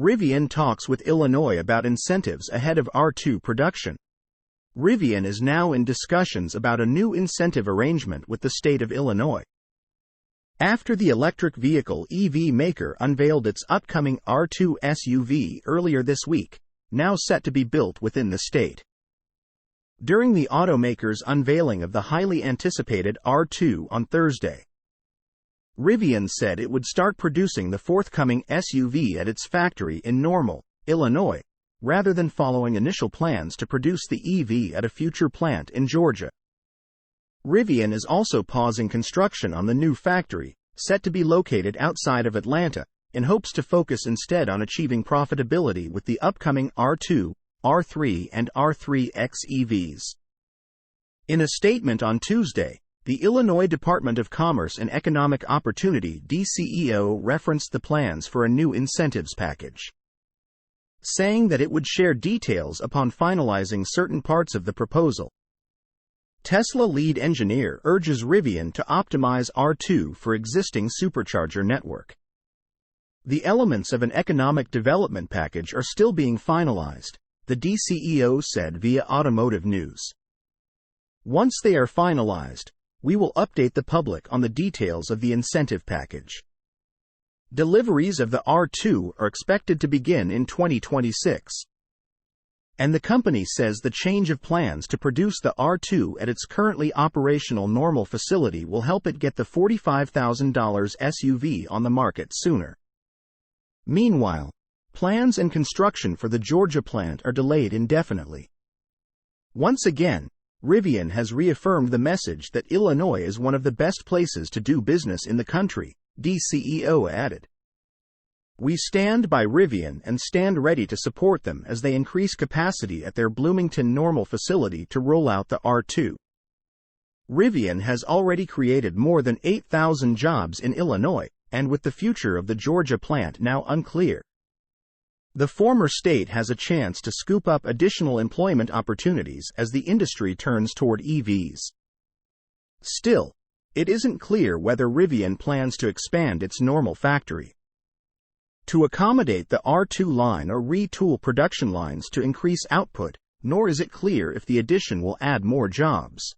Rivian talks with Illinois about incentives ahead of R2 production. Rivian is now in discussions about a new incentive arrangement with the state of Illinois. After the electric vehicle EV maker unveiled its upcoming R2 SUV earlier this week, now set to be built within the state. During the automaker's unveiling of the highly anticipated R2 on Thursday, Rivian said it would start producing the forthcoming SUV at its factory in Normal, Illinois, rather than following initial plans to produce the EV at a future plant in Georgia. Rivian is also pausing construction on the new factory, set to be located outside of Atlanta, in hopes to focus instead on achieving profitability with the upcoming R2, R3 and R3X EVs. In a statement on Tuesday, the Illinois Department of Commerce and Economic Opportunity DCEO referenced the plans for a new incentives package, saying that it would share details upon finalizing certain parts of the proposal. Tesla lead engineer urges Rivian to optimize R2 for existing supercharger network. The elements of an economic development package are still being finalized, the DCEO said via Automotive News. Once they are finalized, we will update the public on the details of the incentive package. Deliveries of the R2 are expected to begin in 2026. And the company says the change of plans to produce the R2 at its currently operational Normal facility will help it get the $45,000 SUV on the market sooner. Meanwhile, plans and construction for the Georgia plant are delayed indefinitely. Once again, Rivian has reaffirmed the message that Illinois is one of the best places to do business in the country, DCEO added. We stand by Rivian and stand ready to support them as they increase capacity at their Bloomington Normal facility to roll out the R2. Rivian has already created more than 8,000 jobs in Illinois, and with the future of the Georgia plant now unclear, the former state has a chance to scoop up additional employment opportunities as the industry turns toward EVs. Still, it isn't clear whether Rivian plans to expand its Normal factory to accommodate the R2 line or retool production lines to increase output, nor is it clear if the addition will add more jobs.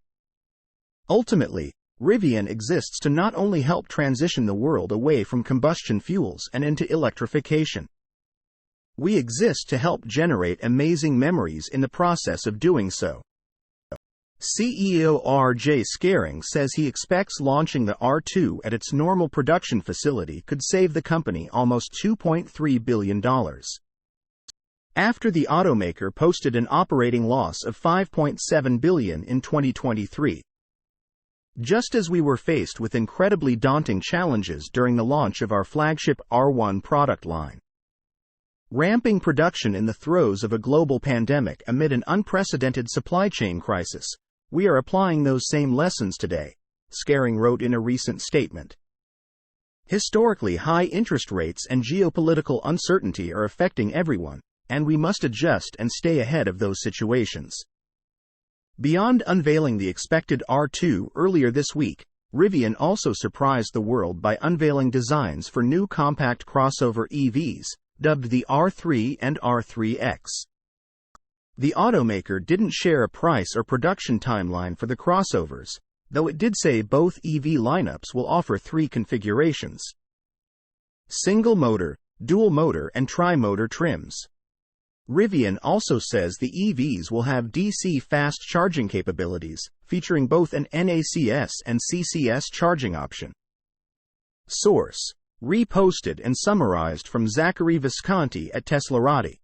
Ultimately, Rivian exists to not only help transition the world away from combustion fuels and into electrification. We exist to help generate amazing memories in the process of doing so. CEO R.J. Scaring says he expects launching the R2 at its Normal production facility could save the company almost $2.3 billion. After the automaker posted an operating loss of $5.7 billion in 2023. Just as we were faced with incredibly daunting challenges during the launch of our flagship R1 product line, ramping production in the throes of a global pandemic amid an unprecedented supply chain crisis, we are applying those same lessons today, Scaring wrote in a recent statement. Historically high interest rates and geopolitical uncertainty are affecting everyone, and we must adjust and stay ahead of those situations. Beyond unveiling the expected R2 earlier this week, Rivian also surprised the world by unveiling designs for new compact crossover EVs, dubbed the R3 and R3X. The automaker didn't share a price or production timeline for the crossovers, though it did say both EV lineups will offer 3 configurations: single motor, dual motor and tri-motor trims. Rivian also says the EVs will have DC fast charging capabilities, featuring both an NACS and CCS charging option. Source: reposted and summarized from Zachary Visconti at teslarati.